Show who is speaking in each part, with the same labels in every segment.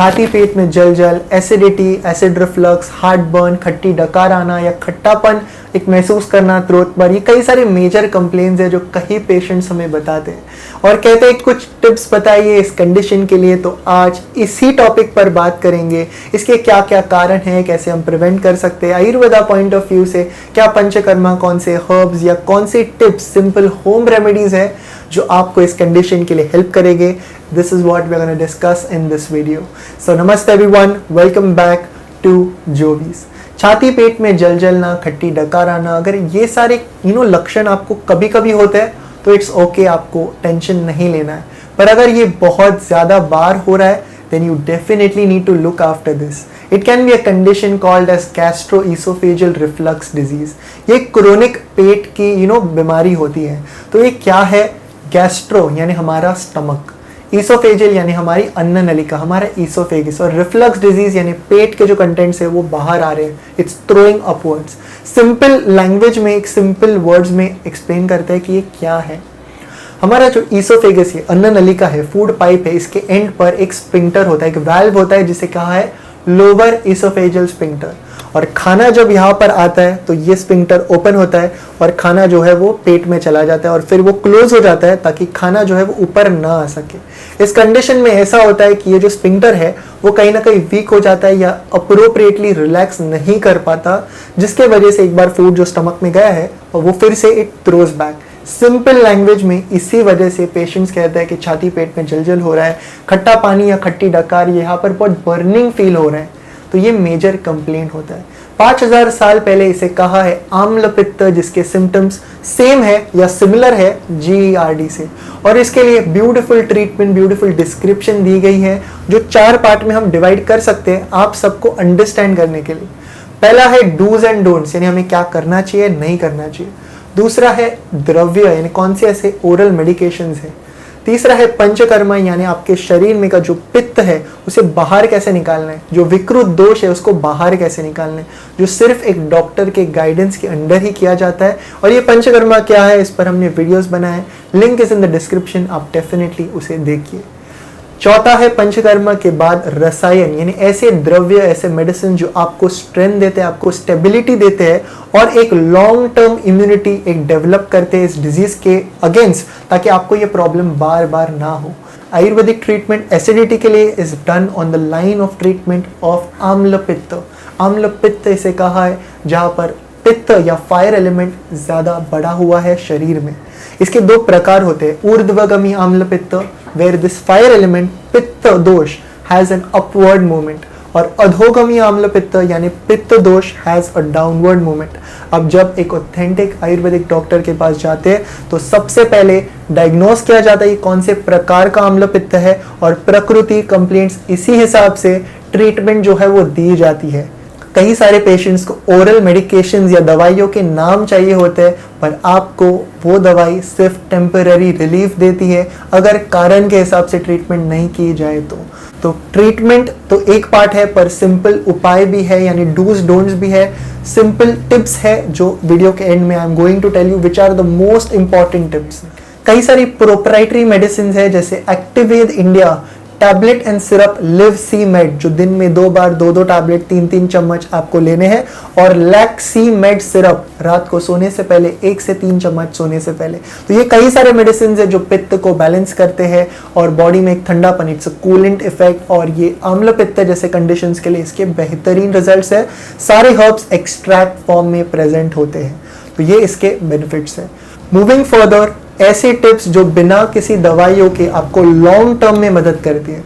Speaker 1: छाती पेट में जल acidity, acid reflux, heart burn, खट्टी डकार आना या खट्टापन एक महसूस करना थ्रोट पर, ये कई सारे मेजर कंप्लेंट्स है जो कई पेशेंट्स हमें बताते हैं और कहते हैं कुछ टिप्स बताइए इस कंडीशन के लिए। तो आज इसी टॉपिक पर बात करेंगे, इसके क्या क्या कारण हैं, कैसे हम प्रिवेंट कर सकते हैं आयुर्वेदा पॉइंट ऑफ व्यू से, क्या पंचकर्मा, कौन से हर्ब्स या कौन से टिप्स, सिंपल होम रेमेडीज है जो आपको इस कंडीशन के लिए हेल्प करेंगे। This is what we are gonna discuss in this video. So नमस्ते everyone, welcome back to Jovees. छाती पेट में जलना, खट्टी डकार आना, अगर ये सारे लक्षण आपको कभी कभी होते हैं तो इट्स ओके, आपको टेंशन नहीं लेना है। पर अगर ये बहुत ज्यादा बार हो रहा है then you definitely need to look after this. It can be a condition called as gastroesophageal reflux disease. ये क्रोनिक पेट की बीमारी होती है। तो ये क्या है? गैस्ट्रो यानी हमारा स्टमक, ईसोफेजियल यानी हमारी अन्न नलिका, हमारा ईसोफेगिस, और रिफ्लक्स डिजीज यानी पेट के जो कंटेंट्स है वो बाहर आ रहे हैं, it's throwing upwards. Simple language में, एक सिंपल वर्ड्स में एक्सप्लेन करते हैं कि ये क्या है। हमारा जो ईसोफेगस है, अन्न नलिका है, फूड पाइप है, इसके एंड पर एक स्पिंक्टर होता है, एक वाल्व होता है जिसे कहा है लोअर ईसोफेजियल स्पिंक्टर। और खाना जब यहाँ पर आता है तो ये स्पिंक्टर ओपन होता है और खाना जो है वो पेट में चला जाता है और फिर वो क्लोज हो जाता है ताकि खाना जो है वो ऊपर ना आ सके। इस कंडीशन में ऐसा होता है कि ये जो स्पिंक्टर है वो कहीं ना कहीं वीक हो जाता है या अप्रोप्रिएटली रिलैक्स नहीं कर पाता, जिसके वजह से एक बार फूड जो स्टमक में गया है और वो फिर से it throws back. Simple language में इसी वजह से पेशेंट्स कहते हैं कि छाती पेट में जल हो रहा है, खट्टा पानी या खट्टी डकार, यहाँ पर बहुत बर्निंग फील हो रहा है, तो ये मेजर कंप्लेंट होता है। 5000 साल पहले इसे कहा है आम्ल पित्त, जिसके सिम्टम्स सेम है या सिमिलर है GERD से, और इसके लिए ब्यूटीफुल ट्रीटमेंट, ब्यूटीफुल डिस्क्रिप्शन दी गई है जो 4 पार्ट में हम डिवाइड कर सकते हैं आप सबको अंडरस्टैंड करने के लिए। पहला है डूज एंड डोंट्स, यानी हमें क्या करना चाहिए, नहीं करना चाहिए। दूसरा है द्रव्य, यानी कौन से ऐसे ओरल मेडिकेशंस है। तीसरा है पंचकर्मा, यानी आपके शरीर में का जो पित्त है उसे बाहर कैसे निकालना है, जो विकृत दोष है उसको बाहर कैसे निकालना है, जो सिर्फ एक डॉक्टर के गाइडेंस के अंडर ही किया जाता है। और ये पंचकर्मा क्या है, इस पर हमने वीडियोस बनाए हैं, link is in the description, आप डेफिनेटली उसे देखिए। चौथा है पंचकर्मा के बाद रसायन, यानी ऐसे द्रव्य, ऐसे मेडिसिन जो आपको स्ट्रेंथ देते हैं, आपको स्टेबिलिटी देते हैं और एक लॉन्ग टर्म इम्यूनिटी एक डेवलप करते हैं इस डिजीज के अगेंस्ट, ताकि आपको ये प्रॉब्लम बार बार ना हो। आयुर्वेदिक ट्रीटमेंट एसिडिटी के लिए is done on the line of treatment of आम्ल पित्त। आम्ल पित्त इसे कहा है जहां पर पित्त या फायर एलिमेंट ज्यादा बढ़ा हुआ है शरीर में। इसके 2 प्रकार होते हैं, ऊर्ध्वगामी आम्ल पित्त where this fire element पित्त दोष has an upward movement, और अधोगामी आम्ल पित्त यानी पित्त दोष has a downward movement। अब जब एक ऑथेंटिक आयुर्वेदिक डॉक्टर के पास जाते हैं तो सबसे पहले डायग्नोस किया जाता है कि कौन से प्रकार का आम्ल पित्त है और प्रकृति कंप्लेंट्स, इसी हिसाब से ट्रीटमेंट जो है वो दी जाती है। कई सारे पेशेंट्स को ओरल मेडिकेशंस या दवाइयों के नाम चाहिए होते हैं, पर आपको वो दवाई सिर्फ टेम्पररी रिलीफ देती है अगर कारण के हिसाब से ट्रीटमेंट नहीं की जाए तो ट्रीटमेंट तो एक पार्ट है, पर सिंपल उपाय भी है, यानी डूज डोंट्स भी है, सिंपल टिप्स है जो वीडियो के एंड में I am going to tell you which are the most important tips. कई सारी प्रोप्राइटरी मेडिसिन है जैसे एक्टिवेद India tablet and syrup Liv C Med, जो दिन में 2 बार 2 टैबलेट 3 चम्मच आपको लेने हैं, और लैक सी मेड सिरप रात को सोने से पहले 1 से 3 चम्मच सोने से पहले। तो ये कई सारे मेडिसिन है जो पित्त को बैलेंस करते हैं और बॉडी में एक ठंडापन, इट्स अ कूलेंट इफेक्ट, और ये आम्ल पित्त जैसे कंडीशंस के लिए इसके बेहतरीन रिजल्ट्स है। सारे हर्ब्स एक्सट्रैक्ट फॉर्म में प्रेजेंट होते हैं, तो ये इसके बेनिफिट्स है। मूविंग फर्दर, ऐसे टिप्स जो बिना किसी दवाइयों के आपको लॉन्ग टर्म में मदद करती है।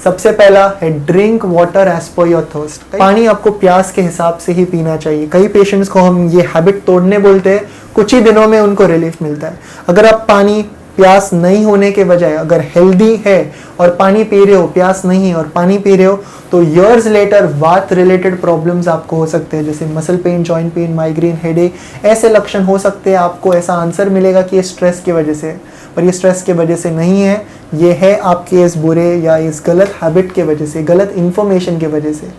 Speaker 1: सबसे पहला है drink water as per your thirst. पानी आपको प्यास के हिसाब से ही पीना चाहिए। कई पेशेंट्स को हम ये हैबिट तोड़ने बोलते हैं, कुछ ही दिनों में उनको रिलीफ मिलता है। अगर आप पानी प्यास नहीं होने के बजाय अगर हेल्दी है और पानी पी रहे हो, प्यास नहीं और पानी पी रहे हो, तो ईयर्स लेटर वात रिलेटेड प्रॉब्लम्स आपको हो सकते हैं, जैसे muscle pain, joint pain, migraine, headache, ऐसे लक्षण हो सकते हैं। आपको ऐसा आंसर मिलेगा कि ये स्ट्रेस की वजह से है, पर ये स्ट्रेस की वजह से नहीं है, ये है आपके इस बुरे या इस गलत हैबिट के वजह से, गलत इन्फॉर्मेशन की वजह से।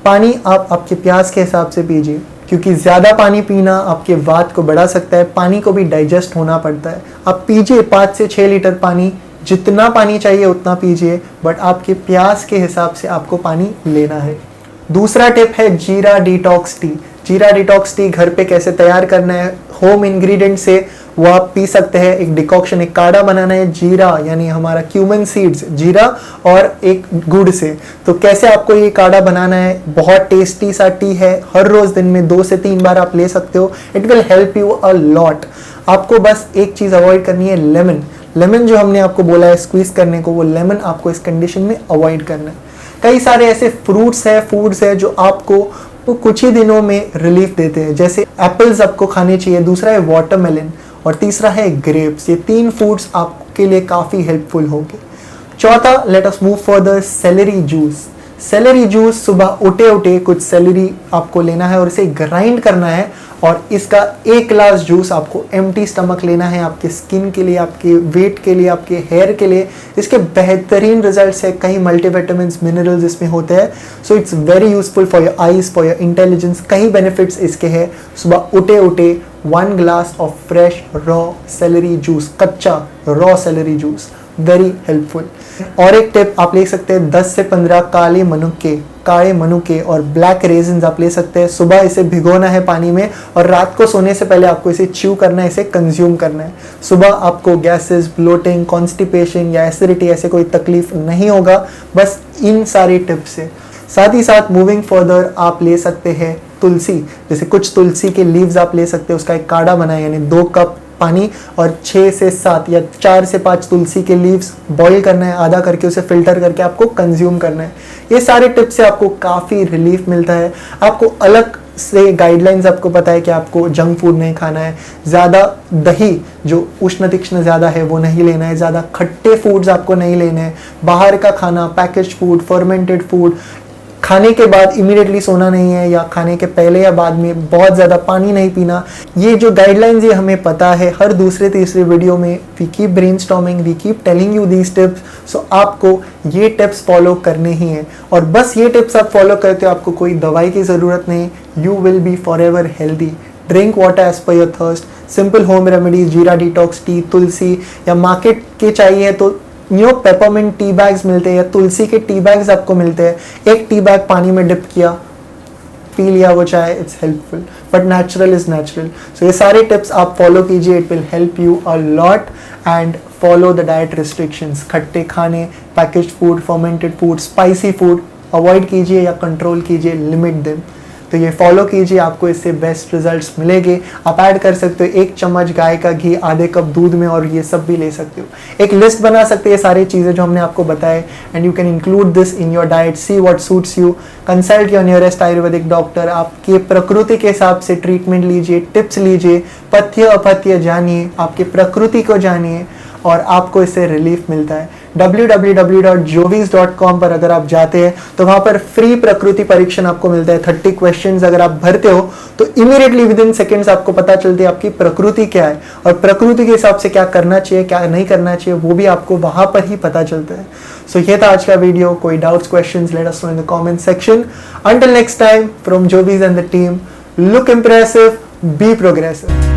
Speaker 1: पानी आप आपके प्यास के हिसाब से पीजिए, क्योंकि ज़्यादा पानी पीना आपके वात को बढ़ा सकता है, पानी को भी डाइजेस्ट होना पड़ता है। आप पीजिए 5 से 6 लीटर पानी जितना पानी चाहिए उतना पीजिए, बट आपके प्यास के हिसाब से आपको पानी लेना है। दूसरा टिप है जीरा डिटॉक्स टी। जीरा डिटॉक्स टी घर पे कैसे तैयार करना है, होम इंग्रेडिएंट से वो आप पी सकते हैं। एक डिकॉक्शन, एक काढ़ा बनाना है जीरा यानी हमारा क्यूमन सीड्स, जीरा और एक गुड़ से। तो कैसे आपको ये काढ़ा बनाना है, बहुत टेस्टी सा टी है, हर रोज दिन में 2 से 3 बार आप ले सकते हो। It will help you a lot. आपको बस एक चीज अवॉइड करनी है, लेमन। लेमन जो हमने आपको बोला है स्क्वीज करने को, वो लेमन आपको इस कंडीशन में अवॉइड करना है। कई सारे ऐसे फ्रूट्स है, फूड्स है जो आपको तो कुछ ही दिनों में रिलीफ देते हैं, जैसे एप्पल्स आपको खाने चाहिए, दूसरा है वाटरमेलन और तीसरा है ग्रेप्स। ये 3 फूड्स आपके लिए काफ़ी हेल्पफुल होंगे। चौथा, let us move further, salary juice. Salary juice, सुबह उठे उठे कुछ सेलेरी आपको लेना है और इसे ग्राइंड करना है और इसका 1 ग्लास जूस आपको एम्प्टी स्टमक लेना है। आपके स्किन के लिए, आपके वेट के लिए, आपके हेयर के लिए इसके बेहतरीन रिजल्ट्स है। कई मल्टीविटामिन्स, मिनरल्स इसमें होते हैं। So it's very useful for your eyes, for your intelligence. कई बेनिफिट्स इसके हैं। सुबह उठे उठे 1 glass of fresh raw celery juice, कच्चा raw celery juice, very helpful. और एक टिप आप ले सकते हैं, 10 से 15 काले मनुके और ब्लैक रेजिन्स आप ले सकते हैं। सुबह इसे भिगोना है पानी में और रात को सोने से पहले आपको इसे च्यू करना है, इसे कंज्यूम करना है। सुबह आपको गैसेस, ब्लोटिंग, कॉन्स्टिपेशन या एसिडिटी ऐसे कोई तकलीफ नहीं होगा, बस इन सारी टिप्स से। साथ ही साथ मूविंग फर्दर आप ले सकते हैं तुलसी, जैसे कुछ तुलसी के लीव्स आप ले सकते हैं, उसका एक काढ़ा बनाए, यानी 2 कप पानी और 6 से 7 या 4 से 5 तुलसी के लीव्स बॉईल करना है, आधा करके उसे फिल्टर करके आपको कंज्यूम करना है। ये सारे टिप्स से आपको काफ़ी रिलीफ मिलता है। आपको अलग से गाइडलाइंस आपको पता है कि आपको जंक फूड नहीं खाना है, ज़्यादा दही जो उष्ण तीक्ष्ण ज़्यादा है वो नहीं लेना है, ज़्यादा खट्टे फूड्स आपको नहीं लेने हैं, बाहर का खाना, पैकेज्ड फूड, फर्मेंटेड फूड, खाने के बाद इमीडिएटली सोना नहीं है या खाने के पहले या बाद में बहुत ज़्यादा पानी नहीं पीना। ये जो गाइडलाइंस ये हमें पता है, हर दूसरे तीसरे वीडियो में we keep brainstorming, we keep telling you these tips. So आपको ये टिप्स फॉलो करने ही हैं और बस ये टिप्स आप फॉलो करते हो, आपको कोई दवाई की ज़रूरत नहीं। You will be forever healthy. Drink water as per your thirst. Simple home remedies, jeera detox tea, तुलसी, या मार्केट के चाहिए तो पेपरमिंट टी बैग्स मिलते हैं या तुलसी के टी बैग्स आपको मिलते हैं। एक टी बैग पानी में डिप किया, पी लिया वो चाय, it's helpful, but natural is natural. So ये सारे टिप्स आप फॉलो कीजिए, it will help you a lot. And follow the diet restrictions. खट्टे खाने, packaged food, fermented food, spicy food avoid कीजिए या कंट्रोल कीजिए, लिमिट देम। तो ये फॉलो कीजिए, आपको इससे बेस्ट रिजल्ट्स मिलेंगे। आप ऐड कर सकते हो 1 चम्मच गाय का घी आधे कप दूध में और ये सब भी ले सकते हो। एक लिस्ट बना सकते हैं सारी चीज़ें जो हमने आपको बताए, and you can include this in your diet, see what suits you, consult your nearest Ayurvedic doctor. आपके प्रकृति के हिसाब से ट्रीटमेंट लीजिए, टिप्स लीजिए, पथ्य अपथ्य जानिए, आपकी प्रकृति को जानिए और आपको इससे रिलीफ मिलता है। www.jovis.com पर अगर आप जाते हैं तो वहां पर फ्री प्रकृति परीक्षण आपको मिलता है। 30 क्वेश्चंस अगर आप भरते हो तो इमीडिएटली विद इन सेकेंड्स आपको पता चलती है आपकी प्रकृति क्या है और प्रकृति के हिसाब से क्या करना चाहिए, क्या नहीं करना चाहिए, वो भी आपको वहां पर ही पता चलता है। सो ये था आज का वीडियो। कोई doubts, questions, let us know in the comment section. Until next time, from जोवीज and the team, look impressive, be progressive.